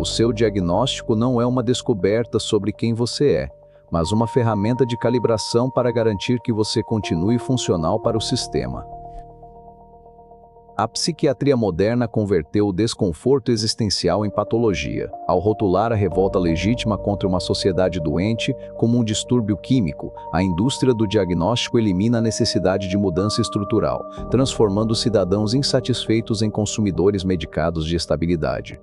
O seu diagnóstico não é uma descoberta sobre quem você é, mas uma ferramenta de calibração para garantir que você continue funcional para o sistema. A psiquiatria moderna converteu o desconforto existencial em patologia, ao rotular a revolta legítima contra uma sociedade doente como um distúrbio químico. A indústria do diagnóstico elimina a necessidade de mudança estrutural, transformando cidadãos insatisfeitos em consumidores medicados de estabilidade.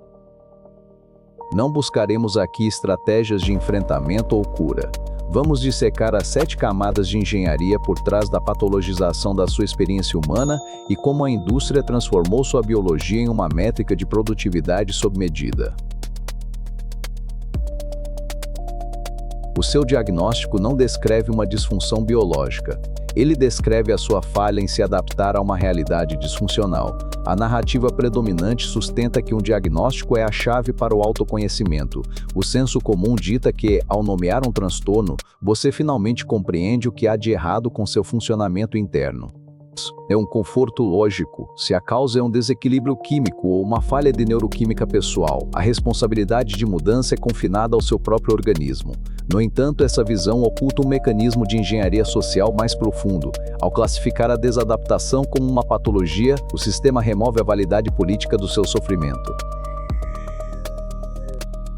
Não buscaremos aqui estratégias de enfrentamento ou cura. Vamos dissecar as 7 camadas de engenharia por trás da patologização da sua experiência humana e como a indústria transformou sua biologia em uma métrica de produtividade sob medida. O seu diagnóstico não descreve uma disfunção biológica. Ele descreve a sua falha em se adaptar a uma realidade disfuncional. A narrativa predominante sustenta que um diagnóstico é a chave para o autoconhecimento. O senso comum dita que, ao nomear um transtorno, você finalmente compreende o que há de errado com seu funcionamento interno. É um conforto lógico. Se a causa é um desequilíbrio químico ou uma falha de neuroquímica pessoal, a responsabilidade de mudança é confinada ao seu próprio organismo. No entanto, essa visão oculta um mecanismo de engenharia social mais profundo. Ao classificar a desadaptação como uma patologia, o sistema remove a validade política do seu sofrimento.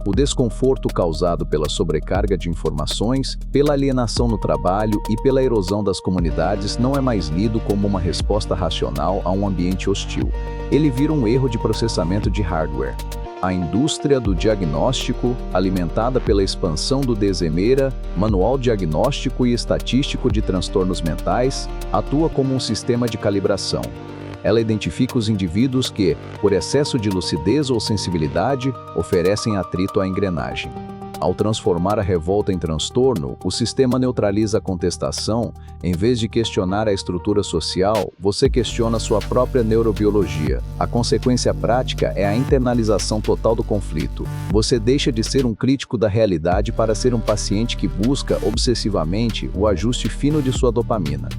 O desconforto causado pela sobrecarga de informações, pela alienação no trabalho e pela erosão das comunidades não é mais lido como uma resposta racional a um ambiente hostil. Ele vira um erro de processamento de hardware. A indústria do diagnóstico, alimentada pela expansão do DSM, Manual Diagnóstico e Estatístico de Transtornos Mentais, atua como um sistema de calibração. Ela identifica os indivíduos que, por excesso de lucidez ou sensibilidade, oferecem atrito à engrenagem. Ao transformar a revolta em transtorno, o sistema neutraliza a contestação. Em vez de questionar a estrutura social, você questiona sua própria neurobiologia. A consequência prática é a internalização total do conflito. Você deixa de ser um crítico da realidade para ser um paciente que busca, obsessivamente, o ajuste fino de sua dopamina.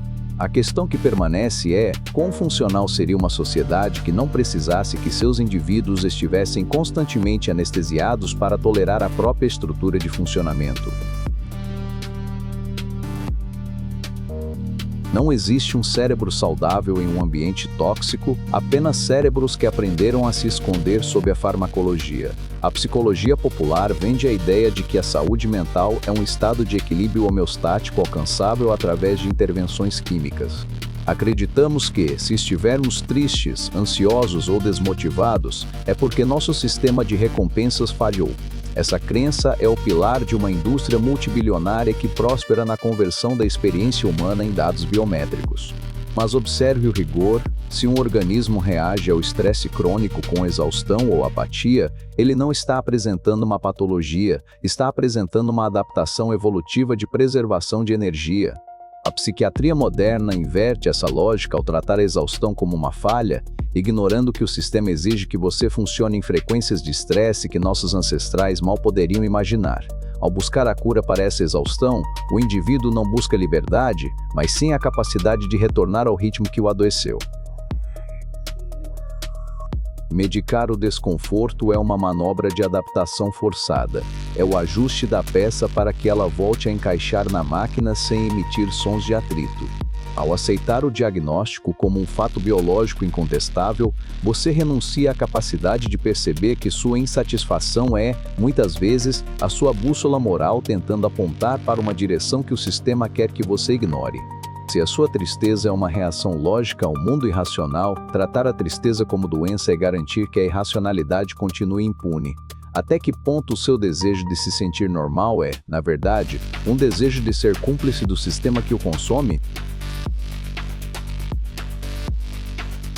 A questão que permanece é: quão funcional seria uma sociedade que não precisasse que seus indivíduos estivessem constantemente anestesiados para tolerar a própria estrutura de funcionamento? Não existe um cérebro saudável em um ambiente tóxico, apenas cérebros que aprenderam a se esconder sob a farmacologia. A psicologia popular vende a ideia de que a saúde mental é um estado de equilíbrio homeostático alcançável através de intervenções químicas. Acreditamos que, se estivermos tristes, ansiosos ou desmotivados, é porque nosso sistema de recompensas falhou. Essa crença é o pilar de uma indústria multibilionária que próspera na conversão da experiência humana em dados biométricos. Mas observe o rigor: se um organismo reage ao estresse crônico com exaustão ou apatia, ele não está apresentando uma patologia, está apresentando uma adaptação evolutiva de preservação de energia. A psiquiatria moderna inverte essa lógica ao tratar a exaustão como uma falha, ignorando que o sistema exige que você funcione em frequências de estresse que nossos ancestrais mal poderiam imaginar. Ao buscar a cura para essa exaustão, o indivíduo não busca liberdade, mas sim a capacidade de retornar ao ritmo que o adoeceu. Medicar o desconforto é uma manobra de adaptação forçada. É o ajuste da peça para que ela volte a encaixar na máquina sem emitir sons de atrito. Ao aceitar o diagnóstico como um fato biológico incontestável, você renuncia à capacidade de perceber que sua insatisfação é, muitas vezes, a sua bússola moral tentando apontar para uma direção que o sistema quer que você ignore. Se a sua tristeza é uma reação lógica ao mundo irracional, tratar a tristeza como doença é garantir que a irracionalidade continue impune. Até que ponto o seu desejo de se sentir normal é, na verdade, um desejo de ser cúmplice do sistema que o consome?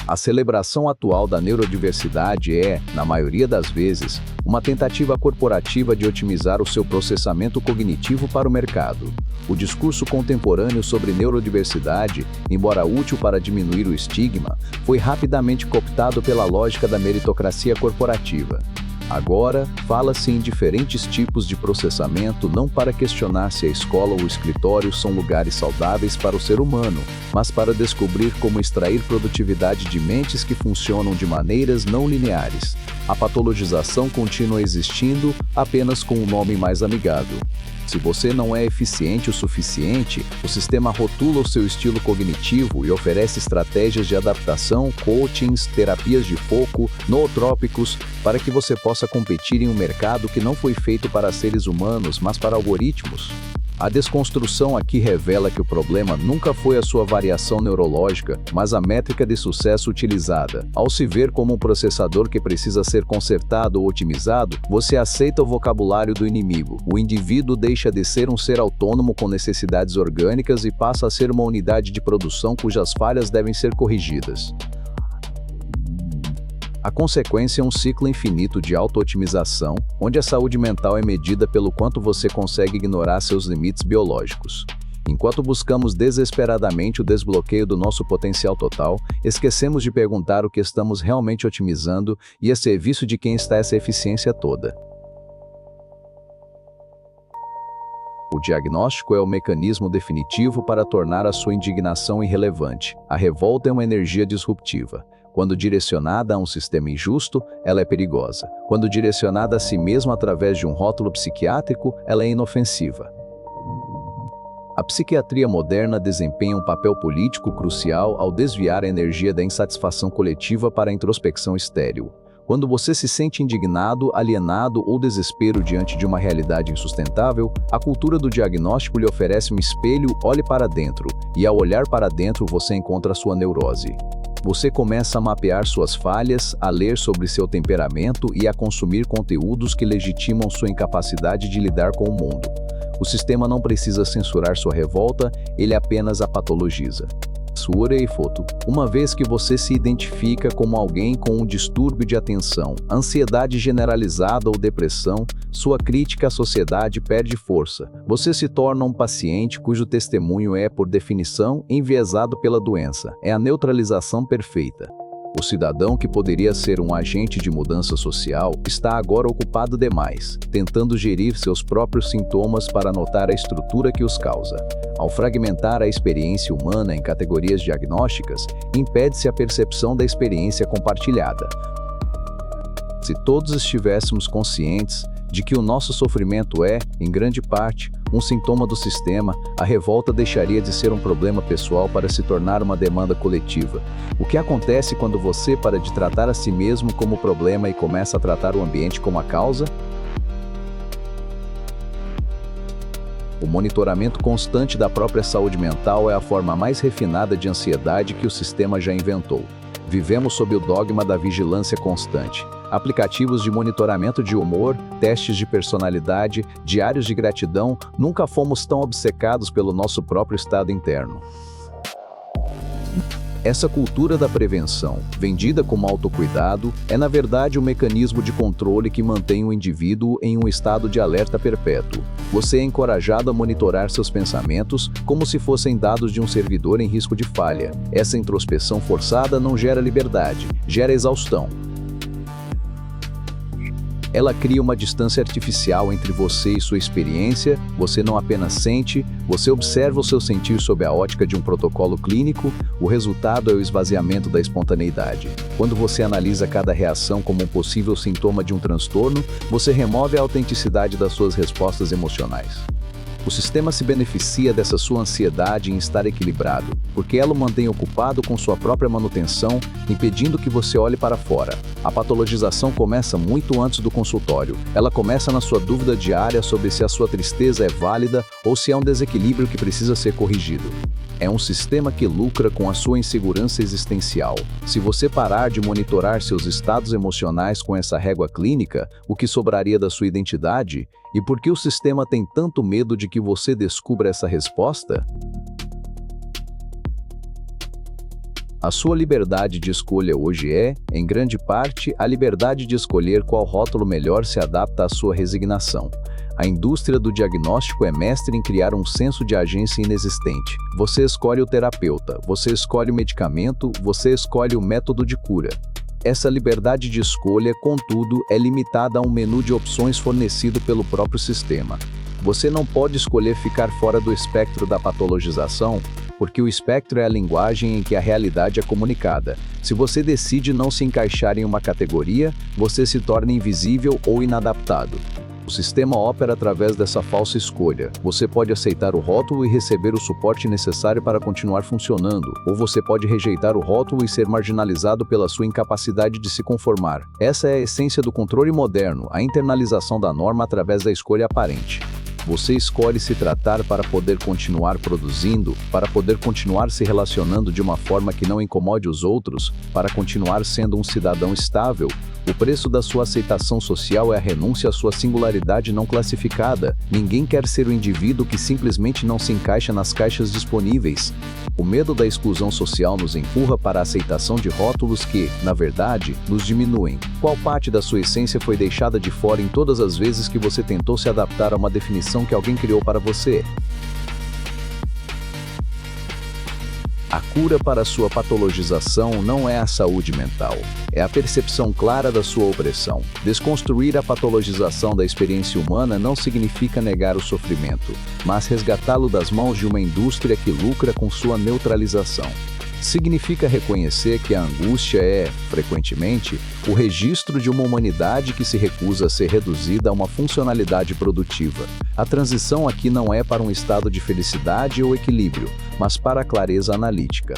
A celebração atual da neurodiversidade é, na maioria das vezes, uma tentativa corporativa de otimizar o seu processamento cognitivo para o mercado. O discurso contemporâneo sobre neurodiversidade, embora útil para diminuir o estigma, foi rapidamente cooptado pela lógica da meritocracia corporativa. Agora, fala-se em diferentes tipos de processamento não para questionar se a escola ou o escritório são lugares saudáveis para o ser humano, mas para descobrir como extrair produtividade de mentes que funcionam de maneiras não lineares. A patologização continua existindo, apenas com um nome mais amigável. Se você não é eficiente o suficiente, o sistema rotula o seu estilo cognitivo e oferece estratégias de adaptação, coachings, terapias de foco, nootrópicos, para que você possa competir em um mercado que não foi feito para seres humanos, mas para algoritmos. A desconstrução aqui revela que o problema nunca foi a sua variação neurológica, mas a métrica de sucesso utilizada. Ao se ver como um processador que precisa ser consertado ou otimizado, você aceita o vocabulário do inimigo. O indivíduo deixa de ser um ser autônomo com necessidades orgânicas e passa a ser uma unidade de produção cujas falhas devem ser corrigidas. A consequência é um ciclo infinito de auto-otimização, onde a saúde mental é medida pelo quanto você consegue ignorar seus limites biológicos. Enquanto buscamos desesperadamente o desbloqueio do nosso potencial total, esquecemos de perguntar o que estamos realmente otimizando e a serviço de quem está essa eficiência toda. O diagnóstico é o mecanismo definitivo para tornar a sua indignação irrelevante. A revolta é uma energia disruptiva. Quando direcionada a um sistema injusto, ela é perigosa. Quando direcionada a si mesma através de um rótulo psiquiátrico, ela é inofensiva. A psiquiatria moderna desempenha um papel político crucial ao desviar a energia da insatisfação coletiva para a introspecção estéril. Quando você se sente indignado, alienado ou desespero diante de uma realidade insustentável, a cultura do diagnóstico lhe oferece um espelho, olhe para dentro, e ao olhar para dentro você encontra sua neurose. Você começa a mapear suas falhas, a ler sobre seu temperamento e a consumir conteúdos que legitimam sua incapacidade de lidar com o mundo. O sistema não precisa censurar sua revolta, ele apenas a patologiza. Sura e foto. Uma vez que você se identifica como alguém com um distúrbio de atenção, ansiedade generalizada ou depressão, sua crítica à sociedade perde força. Você se torna um paciente cujo testemunho é, por definição, enviesado pela doença. É a neutralização perfeita. O cidadão que poderia ser um agente de mudança social está agora ocupado demais, tentando gerir seus próprios sintomas para notar a estrutura que os causa. Ao fragmentar a experiência humana em categorias diagnósticas, impede-se a percepção da experiência compartilhada. Se todos estivéssemos conscientes de que o nosso sofrimento é, em grande parte, um sintoma do sistema, a revolta deixaria de ser um problema pessoal para se tornar uma demanda coletiva. O que acontece quando você para de tratar a si mesmo como problema e começa a tratar o ambiente como a causa? O monitoramento constante da própria saúde mental é a forma mais refinada de ansiedade que o sistema já inventou. Vivemos sob o dogma da vigilância constante. Aplicativos de monitoramento de humor, testes de personalidade, diários de gratidão, nunca fomos tão obcecados pelo nosso próprio estado interno. Essa cultura da prevenção, vendida como autocuidado, é na verdade um mecanismo de controle que mantém o indivíduo em um estado de alerta perpétuo. Você é encorajado a monitorar seus pensamentos como se fossem dados de um servidor em risco de falha. Essa introspeção forçada não gera liberdade, gera exaustão. Ela cria uma distância artificial entre você e sua experiência, você não apenas sente, você observa o seu sentir sob a ótica de um protocolo clínico, o resultado é o esvaziamento da espontaneidade. Quando você analisa cada reação como um possível sintoma de um transtorno, você remove a autenticidade das suas respostas emocionais. O sistema se beneficia dessa sua ansiedade em estar equilibrado, porque ela o mantém ocupado com sua própria manutenção, impedindo que você olhe para fora. A patologização começa muito antes do consultório. Ela começa na sua dúvida diária sobre se a sua tristeza é válida ou se é um desequilíbrio que precisa ser corrigido. É um sistema que lucra com a sua insegurança existencial. Se você parar de monitorar seus estados emocionais com essa régua clínica, o que sobraria da sua identidade? E por que o sistema tem tanto medo de que você descubra essa resposta? A sua liberdade de escolha hoje é, em grande parte, a liberdade de escolher qual rótulo melhor se adapta à sua resignação. A indústria do diagnóstico é mestre em criar um senso de agência inexistente. Você escolhe o terapeuta, você escolhe o medicamento, você escolhe o método de cura. Essa liberdade de escolha, contudo, é limitada a um menu de opções fornecido pelo próprio sistema. Você não pode escolher ficar fora do espectro da patologização, porque o espectro é a linguagem em que a realidade é comunicada. Se você decide não se encaixar em uma categoria, você se torna invisível ou inadaptado. O sistema opera através dessa falsa escolha. Você pode aceitar o rótulo e receber o suporte necessário para continuar funcionando, ou você pode rejeitar o rótulo e ser marginalizado pela sua incapacidade de se conformar. Essa é a essência do controle moderno, a internalização da norma através da escolha aparente. Você escolhe se tratar para poder continuar produzindo, para poder continuar se relacionando de uma forma que não incomode os outros, para continuar sendo um cidadão estável. O preço da sua aceitação social é a renúncia à sua singularidade não classificada. Ninguém quer ser o indivíduo que simplesmente não se encaixa nas caixas disponíveis. O medo da exclusão social nos empurra para a aceitação de rótulos que, na verdade, nos diminuem. Qual parte da sua essência foi deixada de fora em todas as vezes que você tentou se adaptar a uma definição que alguém criou para você? A cura para sua patologização não é a saúde mental, é a percepção clara da sua opressão. Desconstruir a patologização da experiência humana não significa negar o sofrimento, mas resgatá-lo das mãos de uma indústria que lucra com sua neutralização. Significa reconhecer que a angústia é, frequentemente, o registro de uma humanidade que se recusa a ser reduzida a uma funcionalidade produtiva. A transição aqui não é para um estado de felicidade ou equilíbrio, mas para a clareza analítica.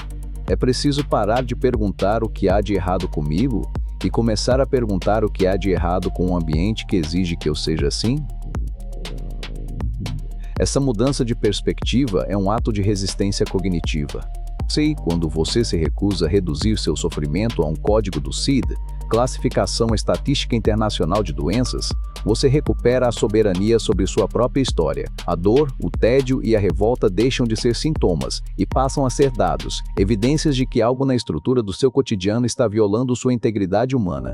É preciso parar de perguntar o que há de errado comigo e começar a perguntar o que há de errado com um ambiente que exige que eu seja assim? Essa mudança de perspectiva é um ato de resistência cognitiva. Quando você se recusa a reduzir seu sofrimento a um código do CID, Classificação Estatística Internacional de Doenças, você recupera a soberania sobre sua própria história. A dor, o tédio e a revolta deixam de ser sintomas e passam a ser dados, evidências de que algo na estrutura do seu cotidiano está violando sua integridade humana.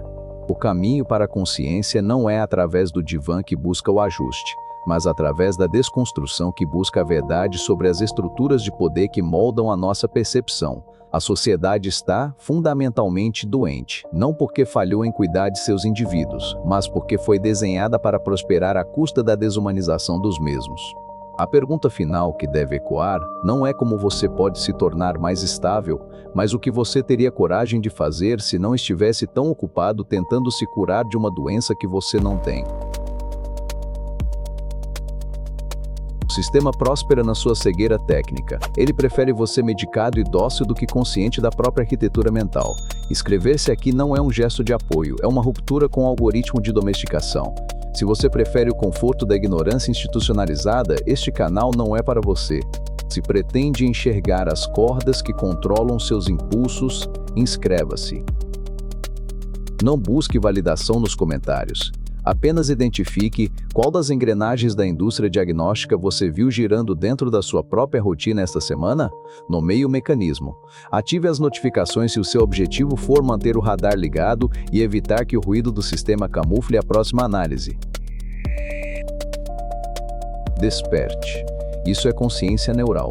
O caminho para a consciência não é através do divã que busca o ajuste, mas através da desconstrução que busca a verdade sobre as estruturas de poder que moldam a nossa percepção. A sociedade está, fundamentalmente, doente, não porque falhou em cuidar de seus indivíduos, mas porque foi desenhada para prosperar à custa da desumanização dos mesmos. A pergunta final que deve ecoar não é como você pode se tornar mais estável, mas o que você teria coragem de fazer se não estivesse tão ocupado tentando se curar de uma doença que você não tem. O sistema próspera na sua cegueira técnica. Ele prefere você medicado e dócil do que consciente da própria arquitetura mental. Inscrever-se aqui não é um gesto de apoio, é uma ruptura com o algoritmo de domesticação. Se você prefere o conforto da ignorância institucionalizada, este canal não é para você. Se pretende enxergar as cordas que controlam seus impulsos, inscreva-se. Não busque validação nos comentários. Apenas identifique qual das engrenagens da indústria diagnóstica você viu girando dentro da sua própria rotina esta semana. Nomeie o mecanismo. Ative as notificações se o seu objetivo for manter o radar ligado e evitar que o ruído do sistema camufle a próxima análise. Desperte. Isso é consciência neural.